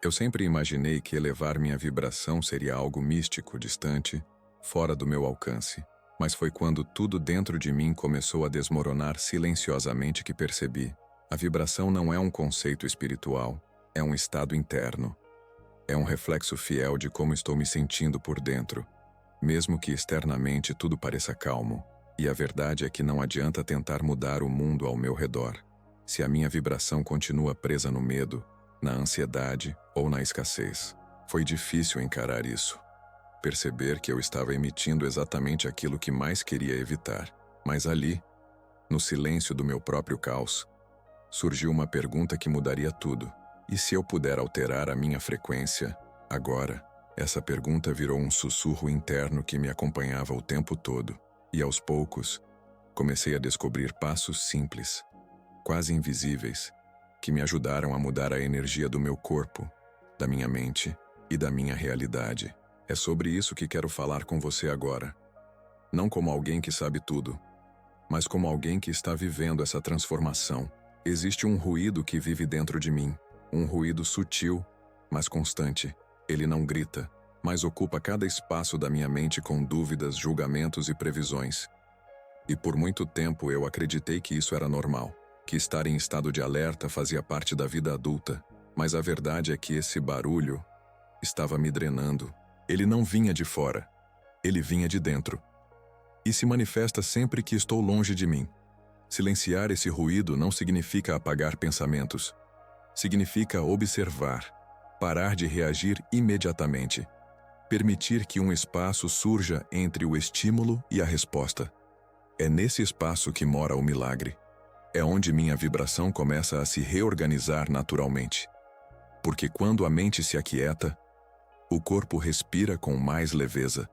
Eu sempre imaginei que elevar minha vibração seria algo místico, distante, fora do meu alcance. Mas foi quando tudo dentro de mim começou a desmoronar silenciosamente que percebi. A vibração não é um conceito espiritual, é um estado interno. É um reflexo fiel de como estou me sentindo por dentro, mesmo que externamente tudo pareça calmo. E a verdade é que não adianta tentar mudar o mundo ao meu redor, se a minha vibração continua presa no medo, na ansiedade ou na escassez. Foi difícil encarar isso. Perceber que eu estava emitindo exatamente aquilo que mais queria evitar. Mas ali, no silêncio do meu próprio caos, surgiu uma pergunta que mudaria tudo. E se eu puder alterar a minha frequência, agora? Essa pergunta virou um sussurro interno que me acompanhava o tempo todo. E aos poucos, comecei a descobrir passos simples, quase invisíveis, que me ajudaram a mudar a energia do meu corpo, da minha mente e da minha realidade. É sobre isso que quero falar com você agora. Não como alguém que sabe tudo, mas como alguém que está vivendo essa transformação. Existe um ruído que vive dentro de mim, um ruído sutil, mas constante. Ele não grita, mas ocupa cada espaço da minha mente com dúvidas, julgamentos e previsões. E por muito tempo eu acreditei que isso era normal, que estar em estado de alerta fazia parte da vida adulta. Mas a verdade é que esse barulho estava me drenando. Ele não vinha de fora, ele vinha de dentro. E se manifesta sempre que estou longe de mim. Silenciar esse ruído não significa apagar pensamentos. Significa observar, parar de reagir imediatamente. Permitir que um espaço surja entre o estímulo e a resposta. É nesse espaço que mora o milagre. É onde minha vibração começa a se reorganizar naturalmente. Porque quando a mente se aquieta, o corpo respira com mais leveza,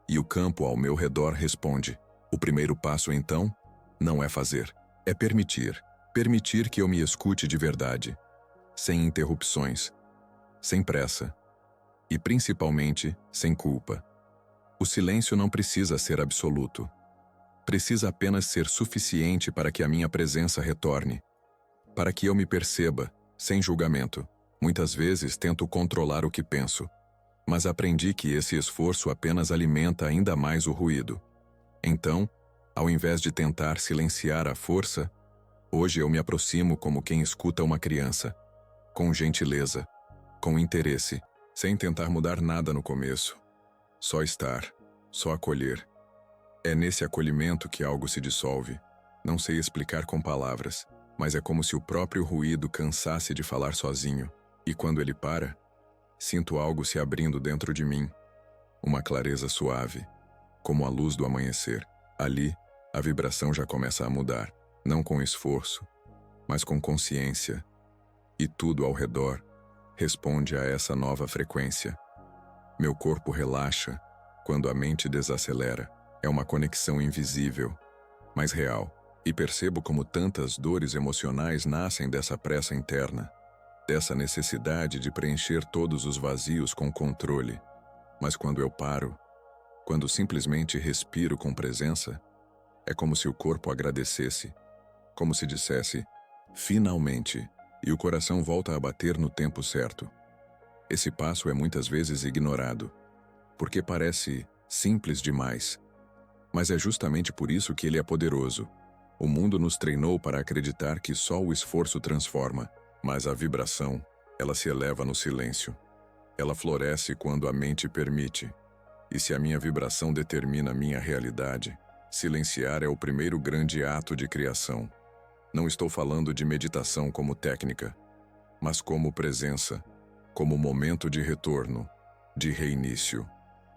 e o campo ao meu redor responde. O primeiro passo, então, não é fazer, é permitir. Permitir que eu me escute de verdade, sem interrupções, sem pressa, e principalmente sem culpa. O silêncio não precisa ser absoluto. Precisa apenas ser suficiente para que a minha presença retorne, para que eu me perceba, sem julgamento. Muitas vezes tento controlar o que penso, mas aprendi que esse esforço apenas alimenta ainda mais o ruído. Então, ao invés de tentar silenciar a força, hoje eu me aproximo como quem escuta uma criança, com gentileza, com interesse, sem tentar mudar nada no começo. Só estar, só acolher. É nesse acolhimento que algo se dissolve. Não sei explicar com palavras, mas é como se o próprio ruído cansasse de falar sozinho. E quando ele para, sinto algo se abrindo dentro de mim. Uma clareza suave, como a luz do amanhecer. Ali, a vibração já começa a mudar, não com esforço, mas com consciência. E tudo ao redor responde a essa nova frequência. Meu corpo relaxa quando a mente desacelera. É uma conexão invisível, mas real. E percebo como tantas dores emocionais nascem dessa pressa interna, dessa necessidade de preencher todos os vazios com controle. Mas quando eu paro, quando simplesmente respiro com presença, é como se o corpo agradecesse, como se dissesse, finalmente, e o coração volta a bater no tempo certo. Esse passo é muitas vezes ignorado, porque parece simples demais. Mas é justamente por isso que ele é poderoso. O mundo nos treinou para acreditar que só o esforço transforma, mas a vibração, ela se eleva no silêncio. Ela floresce quando a mente permite. E se a minha vibração determina a minha realidade, silenciar é o primeiro grande ato de criação. Não estou falando de meditação como técnica, mas como presença, como momento de retorno, de reinício,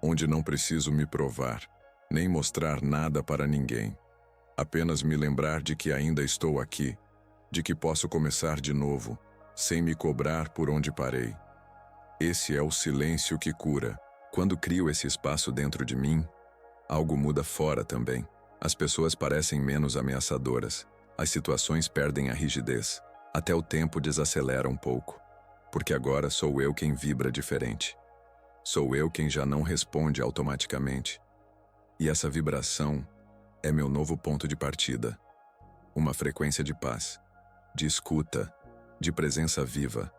onde não preciso me provar, nem mostrar nada para ninguém. Apenas me lembrar de que ainda estou aqui, de que posso começar de novo, sem me cobrar por onde parei. Esse é o silêncio que cura. Quando crio esse espaço dentro de mim, algo muda fora também. As pessoas parecem menos ameaçadoras, as situações perdem a rigidez, até o tempo desacelera um pouco, porque agora sou eu quem vibra diferente. Sou eu quem já não responde automaticamente. E essa vibração é meu novo ponto de partida. Uma frequência de paz, de escuta, de presença viva.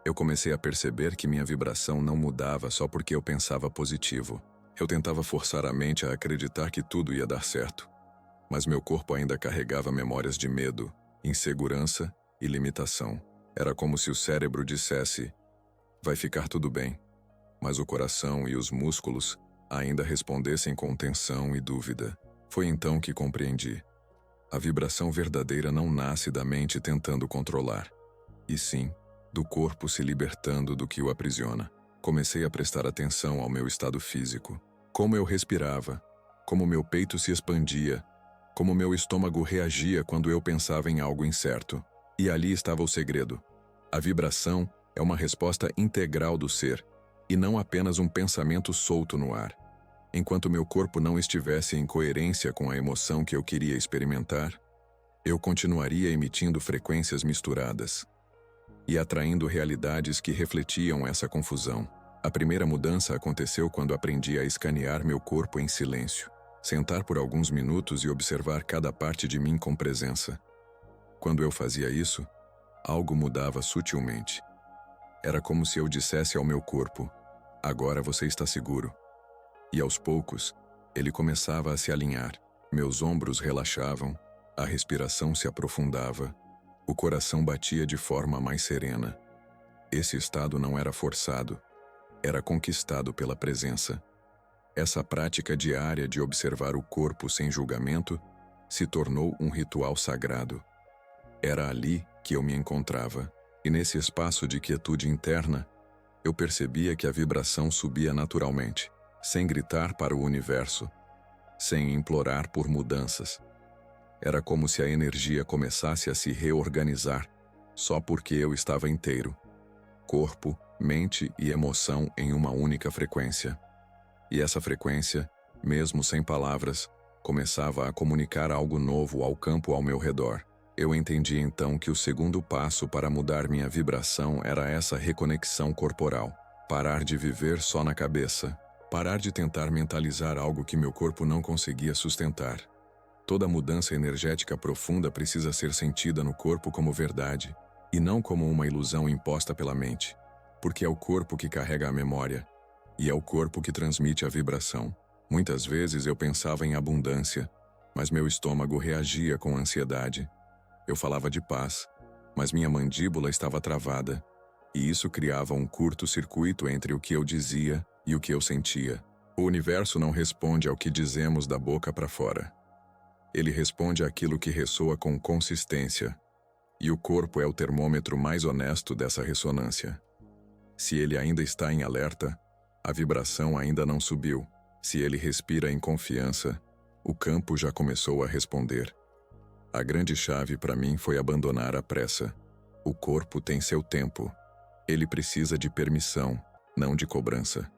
Eu comecei a perceber que minha vibração não mudava só porque eu pensava positivo. Eu tentava forçar a mente a acreditar que tudo ia dar certo. Mas meu corpo ainda carregava memórias de medo, insegurança e limitação. Era como se o cérebro dissesse: vai ficar tudo bem. Mas o coração e os músculos ainda respondessem com tensão e dúvida. Foi então que compreendi. A vibração verdadeira não nasce da mente tentando controlar, e sim do corpo se libertando do que o aprisiona. Comecei a prestar atenção ao meu estado físico. Como eu respirava, como meu peito se expandia, como meu estômago reagia quando eu pensava em algo incerto. E ali estava o segredo. A vibração é uma resposta integral do ser, e não apenas um pensamento solto no ar. Enquanto meu corpo não estivesse em coerência com a emoção que eu queria experimentar, eu continuaria emitindo frequências misturadas e atraindo realidades que refletiam essa confusão. A primeira mudança aconteceu quando aprendi a escanear meu corpo em silêncio, sentar por alguns minutos e observar cada parte de mim com presença. Quando eu fazia isso, algo mudava sutilmente. Era como se eu dissesse ao meu corpo: agora você está seguro. E aos poucos, ele começava a se alinhar. Meus ombros relaxavam, a respiração se aprofundava, o coração batia de forma mais serena. Esse estado não era forçado, era conquistado pela presença. Essa prática diária de observar o corpo sem julgamento se tornou um ritual sagrado. Era ali que eu me encontrava, e nesse espaço de quietude interna, eu percebia que a vibração subia naturalmente, sem gritar para o universo, sem implorar por mudanças. Era como se a energia começasse a se reorganizar, só porque eu estava inteiro. Corpo, mente e emoção em uma única frequência. E essa frequência, mesmo sem palavras, começava a comunicar algo novo ao campo ao meu redor. Eu entendi então que o segundo passo para mudar minha vibração era essa reconexão corporal. Parar de viver só na cabeça. Parar de tentar mentalizar algo que meu corpo não conseguia sustentar. Toda mudança energética profunda precisa ser sentida no corpo como verdade, e não como uma ilusão imposta pela mente, porque é o corpo que carrega a memória, e é o corpo que transmite a vibração. Muitas vezes eu pensava em abundância, mas meu estômago reagia com ansiedade. Eu falava de paz, mas minha mandíbula estava travada, e isso criava um curto-circuito entre o que eu dizia e o que eu sentia. O universo não responde ao que dizemos da boca para fora. Ele responde àquilo que ressoa com consistência, e o corpo é o termômetro mais honesto dessa ressonância. Se ele ainda está em alerta, a vibração ainda não subiu. Se ele respira em confiança, o campo já começou a responder. A grande chave para mim foi abandonar a pressa. O corpo tem seu tempo. Ele precisa de permissão, não de cobrança.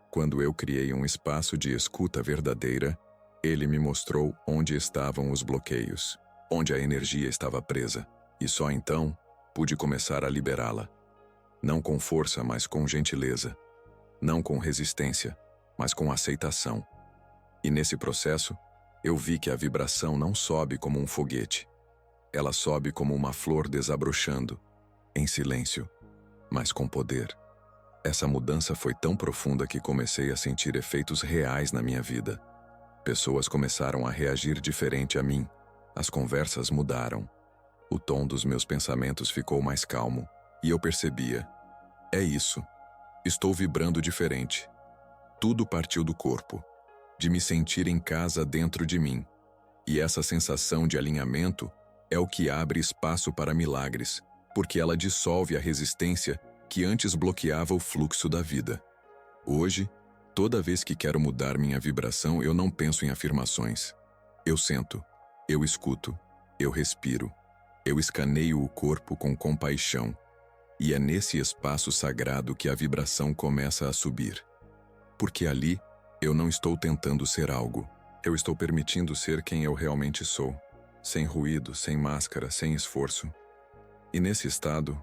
Quando eu criei um espaço de escuta verdadeira, ele me mostrou onde estavam os bloqueios, onde a energia estava presa, e só então pude começar a liberá-la. Não com força, mas com gentileza. Não com resistência, mas com aceitação. E nesse processo, eu vi que a vibração não sobe como um foguete. Ela sobe como uma flor desabrochando, em silêncio, mas com poder. Essa mudança foi tão profunda que comecei a sentir efeitos reais na minha vida. Pessoas começaram a reagir diferente a mim. As conversas mudaram. O tom dos meus pensamentos ficou mais calmo. E eu percebia: é isso. Estou vibrando diferente. Tudo partiu do corpo, de me sentir em casa dentro de mim. E essa sensação de alinhamento é o que abre espaço para milagres, porque ela dissolve a resistência que antes bloqueava o fluxo da vida. Hoje, toda vez que quero mudar minha vibração, eu não penso em afirmações. Eu sento, eu escuto, eu respiro, eu escaneio o corpo com compaixão. E é nesse espaço sagrado que a vibração começa a subir. Porque ali, eu não estou tentando ser algo. Eu estou permitindo ser quem eu realmente sou. Sem ruído, sem máscara, sem esforço. E nesse estado,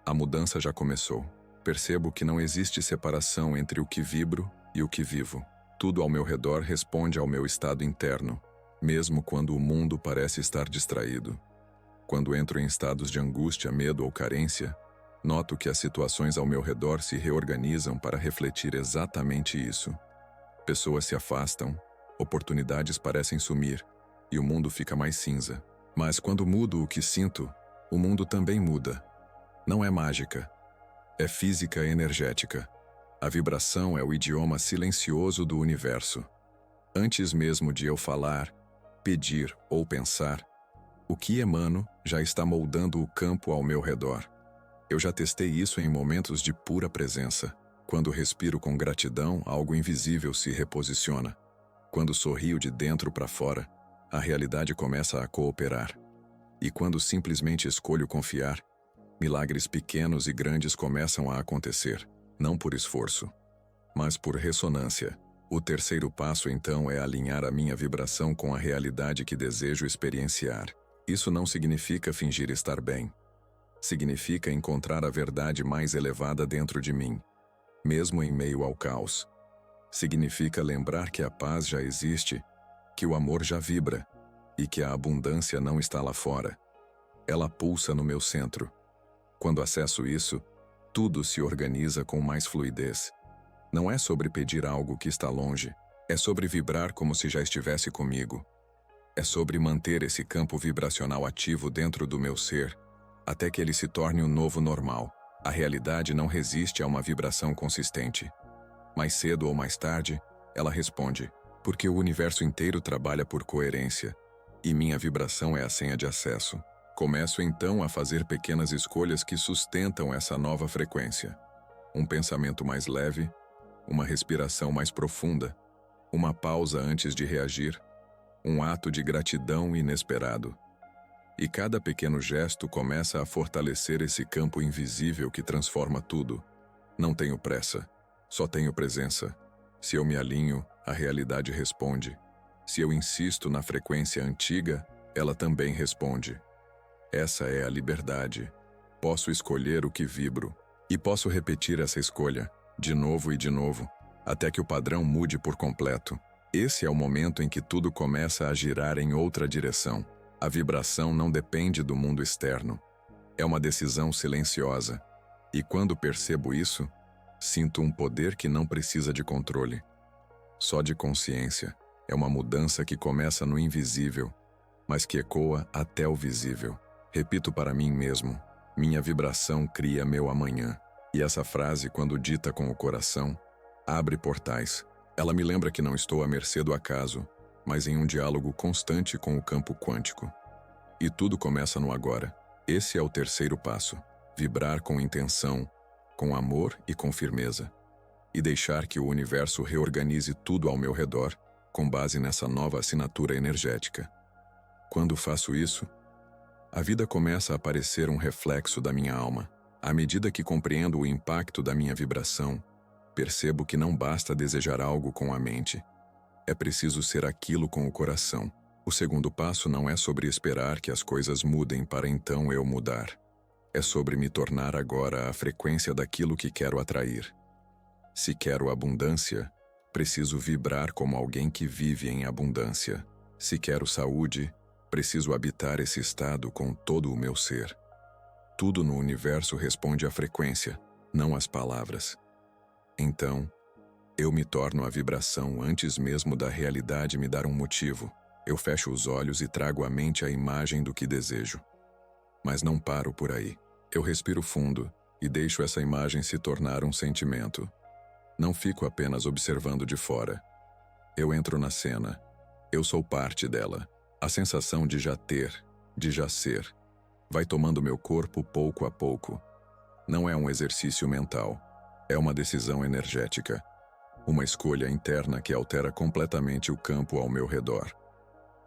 a mudança já começou. Percebo que não existe separação entre o que vibro e o que vivo. Tudo ao meu redor responde ao meu estado interno, mesmo quando o mundo parece estar distraído. Quando entro em estados de angústia, medo ou carência, Noto que as situações ao meu redor se reorganizam para refletir exatamente isso. Pessoas se afastam, oportunidades parecem sumir, e o mundo fica mais cinza. Mas quando mudo o que sinto, o mundo também muda. Não é mágica. É física energética. A vibração é o idioma silencioso do universo. Antes mesmo de eu falar, pedir ou pensar, o que emano já está moldando o campo ao meu redor. Eu já testei isso em momentos de pura presença. Quando respiro com gratidão, algo invisível se reposiciona. Quando sorrio de dentro para fora, a realidade começa a cooperar. E quando simplesmente escolho confiar, milagres pequenos e grandes começam a acontecer, não por esforço, mas por ressonância. O terceiro passo, então, é alinhar a minha vibração com a realidade que desejo experienciar. Isso não significa fingir estar bem. Significa encontrar a verdade mais elevada dentro de mim, mesmo em meio ao caos. Significa lembrar que a paz já existe, que o amor já vibra e que a abundância não está lá fora. Ela pulsa no meu centro. Quando acesso isso, tudo se organiza com mais fluidez. Não é sobre pedir algo que está longe, é sobre vibrar como se já estivesse comigo. É sobre manter esse campo vibracional ativo dentro do meu ser, até que ele se torne o novo normal. A realidade não resiste a uma vibração consistente. Mais cedo ou mais tarde, ela responde, porque o universo inteiro trabalha por coerência, e minha vibração é a senha de acesso. Começo então a fazer pequenas escolhas que sustentam essa nova frequência. Um pensamento mais leve, uma respiração mais profunda, uma pausa antes de reagir, um ato de gratidão inesperado. E cada pequeno gesto começa a fortalecer esse campo invisível que transforma tudo. Não tenho pressa, só tenho presença. Se eu me alinho, a realidade responde. Se eu insisto na frequência antiga, ela também responde. Essa é a liberdade. Posso escolher o que vibro. E posso repetir essa escolha, de novo e de novo, até que o padrão mude por completo. Esse é o momento em que tudo começa a girar em outra direção. A vibração não depende do mundo externo. É uma decisão silenciosa. E quando percebo isso, sinto um poder que não precisa de controle. Só de consciência. É uma mudança que começa no invisível, mas que ecoa até o visível. Repito para mim mesmo, minha vibração cria meu amanhã. E essa frase, quando dita com o coração, abre portais. Ela me lembra que não estou à mercê do acaso, mas em um diálogo constante com o campo quântico. E tudo começa no agora. Esse é o terceiro passo. Vibrar com intenção, com amor e com firmeza. E deixar que o universo reorganize tudo ao meu redor, com base nessa nova assinatura energética. Quando faço isso, a vida começa a parecer um reflexo da minha alma. À medida que compreendo o impacto da minha vibração, percebo que não basta desejar algo com a mente. É preciso ser aquilo com o coração. O segundo passo não é sobre esperar que as coisas mudem para então eu mudar. É sobre me tornar agora a frequência daquilo que quero atrair. Se quero abundância, preciso vibrar como alguém que vive em abundância. Se quero saúde, preciso habitar esse estado com todo o meu ser. Tudo no universo responde à frequência, não às palavras. Então, eu me torno a vibração antes mesmo da realidade me dar um motivo. Eu fecho os olhos e trago à mente a imagem do que desejo. Mas não paro por aí. Eu respiro fundo e deixo essa imagem se tornar um sentimento. Não fico apenas observando de fora. Eu entro na cena. Eu sou parte dela. A sensação de já ter, de já ser, vai tomando meu corpo pouco a pouco. Não é um exercício mental. É uma decisão energética. Uma escolha interna que altera completamente o campo ao meu redor.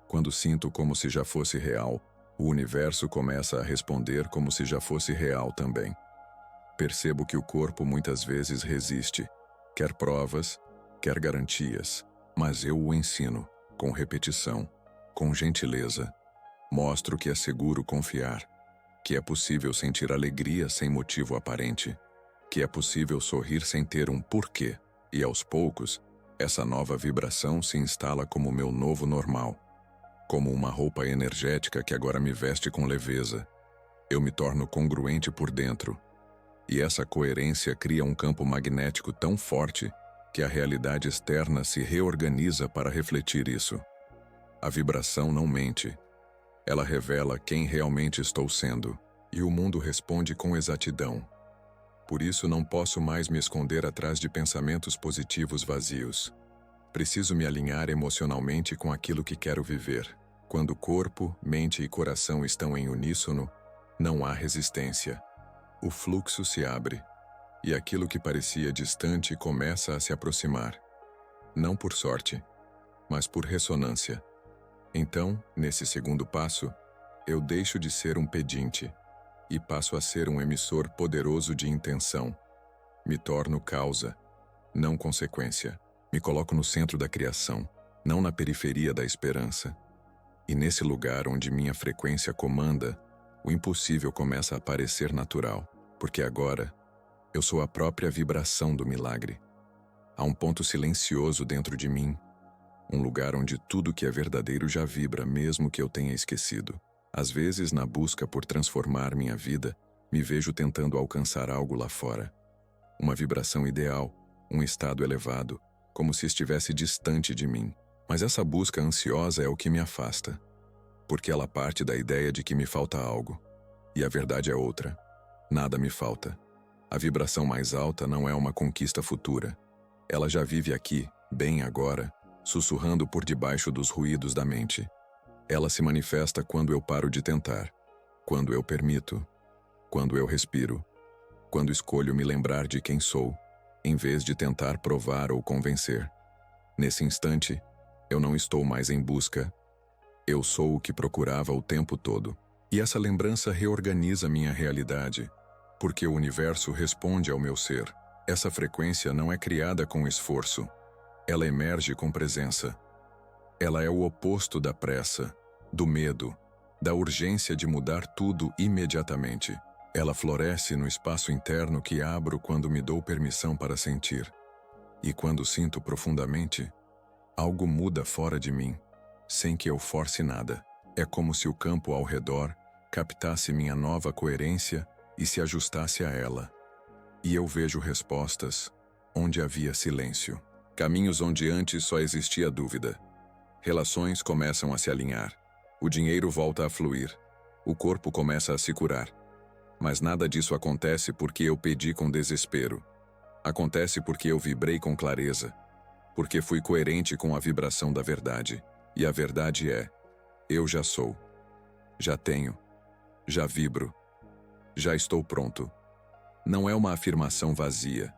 Quando sinto como se já fosse real, o universo começa a responder como se já fosse real também. Percebo que o corpo muitas vezes resiste, quer provas, quer garantias, mas eu o ensino, com repetição, com gentileza. Mostro que é seguro confiar, que é possível sentir alegria sem motivo aparente, que é possível sorrir sem ter um porquê, e aos poucos, essa nova vibração se instala como meu novo normal, como uma roupa energética que agora me veste com leveza. Eu me torno congruente por dentro, E essa coerência cria um campo magnético tão forte que a realidade externa se reorganiza para refletir isso. A vibração não mente. Ela revela quem realmente estou sendo, e o mundo responde com exatidão. Por isso não posso mais me esconder atrás de pensamentos positivos vazios. Preciso me alinhar emocionalmente com aquilo que quero viver. Quando corpo, mente e coração estão em uníssono, não há resistência. O fluxo se abre, e aquilo que parecia distante começa a se aproximar. Não por sorte, mas por ressonância. Então, nesse segundo passo, eu deixo de ser um pedinte e passo a ser um emissor poderoso de intenção. Me torno causa, não consequência. Me coloco no centro da criação, não na periferia da esperança. E nesse lugar onde minha frequência comanda, o impossível começa a parecer natural, porque agora eu sou a própria vibração do milagre. Há um ponto silencioso dentro de mim, um lugar onde tudo que é verdadeiro já vibra, mesmo que eu tenha esquecido. Às vezes, na busca por transformar minha vida, me vejo tentando alcançar algo lá fora. Uma vibração ideal, um estado elevado, como se estivesse distante de mim. Mas essa busca ansiosa é o que me afasta, porque ela parte da ideia de que me falta algo. E a verdade é outra. Nada me falta. A vibração mais alta não é uma conquista futura. Ela já vive aqui, bem agora, sussurrando por debaixo dos ruídos da mente. Ela se manifesta quando eu paro de tentar, quando eu permito, quando eu respiro, quando escolho me lembrar de quem sou, em vez de tentar provar ou convencer. Nesse instante, eu não estou mais em busca. Eu sou o que procurava o tempo todo. E essa lembrança reorganiza minha realidade, porque o universo responde ao meu ser. Essa frequência não é criada com esforço. Ela emerge com presença. Ela é o oposto da pressa, do medo, da urgência de mudar tudo imediatamente. Ela floresce no espaço interno que abro quando me dou permissão para sentir. E quando sinto profundamente, algo muda fora de mim, sem que eu force nada. É como se o campo ao redor captasse minha nova coerência e se ajustasse a ela. E eu vejo respostas onde havia silêncio. Caminhos onde antes só existia dúvida. Relações começam a se alinhar. O dinheiro volta a fluir. O corpo começa a se curar. Mas nada disso acontece porque eu pedi com desespero. Acontece porque eu vibrei com clareza. Porque fui coerente com a vibração da verdade. E a verdade é: eu já sou. Já tenho. Já vibro. Já estou pronto. Não é uma afirmação vazia.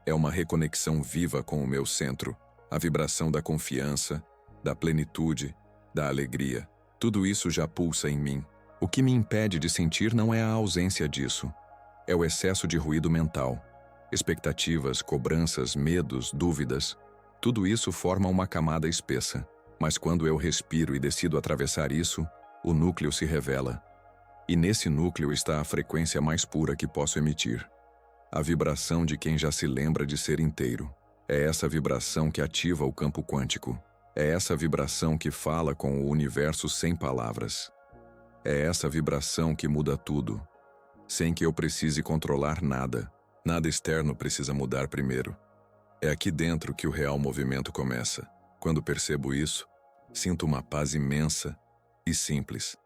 É uma reconexão viva com o meu centro, a vibração da confiança, da plenitude, da alegria. Tudo isso já pulsa em mim. O que me impede de sentir não é a ausência disso. É o excesso de ruído mental. Expectativas, cobranças, medos, dúvidas. Tudo isso forma uma camada espessa. Mas quando eu respiro e decido atravessar isso, o núcleo se revela. E nesse núcleo está a frequência mais pura que posso emitir. A vibração de quem já se lembra de ser inteiro. É essa vibração que ativa o campo quântico. É essa vibração que fala com o universo sem palavras. É essa vibração que muda tudo, sem que eu precise controlar nada. Nada externo precisa mudar primeiro. É aqui dentro que o real movimento começa. Quando percebo isso, sinto uma paz imensa e simples.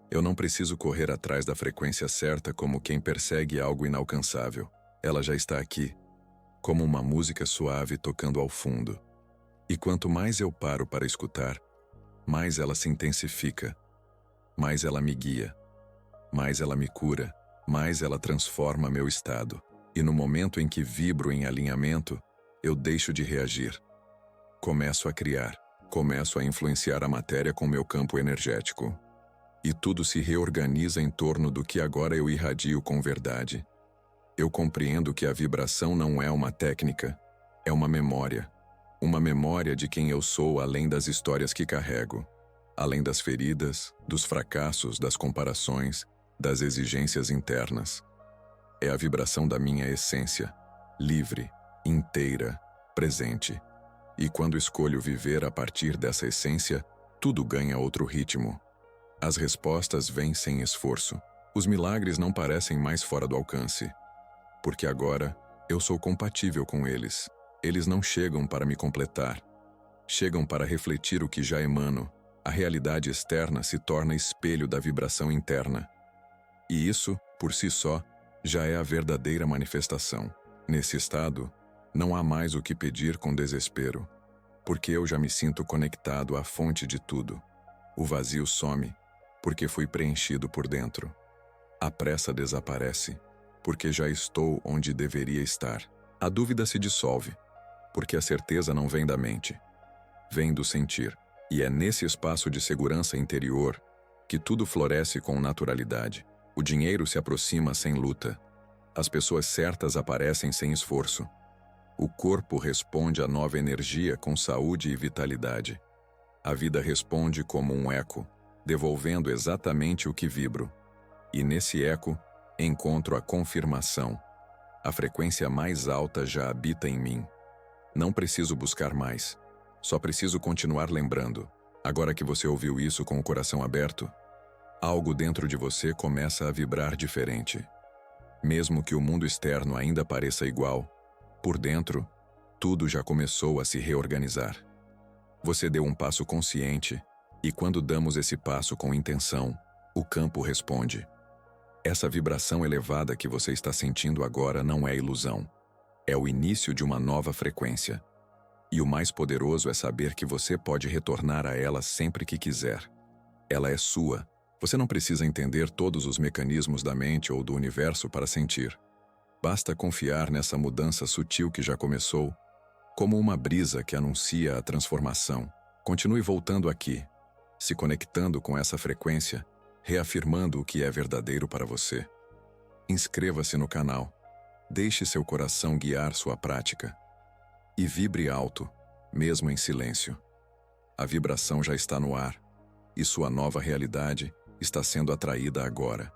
Eu não preciso correr atrás da frequência certa como quem persegue algo inalcançável. Ela já está aqui, como uma música suave tocando ao fundo. E quanto mais eu paro para escutar, mais ela se intensifica, mais ela me guia, mais ela me cura, mais ela transforma meu estado. E no momento em que vibro em alinhamento, eu deixo de reagir. Começo a criar, começo a influenciar a matéria com meu campo energético. E tudo se reorganiza em torno do que agora eu irradio com verdade. Eu compreendo que a vibração não é uma técnica, é uma memória. Uma memória de quem eu sou além das histórias que carrego. Além das feridas, dos fracassos, das comparações, das exigências internas. É a vibração da minha essência, livre, inteira, presente. E quando escolho viver a partir dessa essência, tudo ganha outro ritmo. As respostas vêm sem esforço. Os milagres não parecem mais fora do alcance. porque agora eu sou compatível com eles. Eles não chegam para me completar. Chegam para refletir o que já emano. A realidade externa se torna espelho da vibração interna. E isso, por si só, já é a verdadeira manifestação. Nesse estado, não há mais o que pedir com desespero, porque eu já me sinto conectado à fonte de tudo. O vazio some, porque fui preenchido por dentro. A pressa desaparece, porque já estou onde deveria estar. A dúvida se dissolve, porque a certeza não vem da mente, vem do sentir. E é nesse espaço de segurança interior que tudo floresce com naturalidade. O dinheiro se aproxima sem luta. As pessoas certas aparecem sem esforço. O corpo responde à nova energia com saúde e vitalidade. A vida responde como um eco, devolvendo exatamente o que vibro. E nesse eco, encontro a confirmação. A frequência mais alta já habita em mim. Não preciso buscar mais. Só preciso continuar lembrando. Agora que você ouviu isso com o coração aberto, algo dentro de você começa a vibrar diferente. Mesmo que o mundo externo ainda pareça igual, por dentro, tudo já começou a se reorganizar. Você deu um passo consciente, e quando damos esse passo com intenção, o campo responde. Essa vibração elevada que você está sentindo agora não é ilusão. É o início de uma nova frequência. E o mais poderoso é saber que você pode retornar a ela sempre que quiser. Ela é sua. Você não precisa entender todos os mecanismos da mente ou do universo para sentir. Basta confiar nessa mudança sutil que já começou, como uma brisa que anuncia a transformação. Continue voltando aqui, se conectando com essa frequência, reafirmando o que é verdadeiro para você. Inscreva-se no canal. Deixe seu coração guiar sua prática. E vibre alto, mesmo em silêncio. A vibração já está no ar, e sua nova realidade está sendo atraída agora.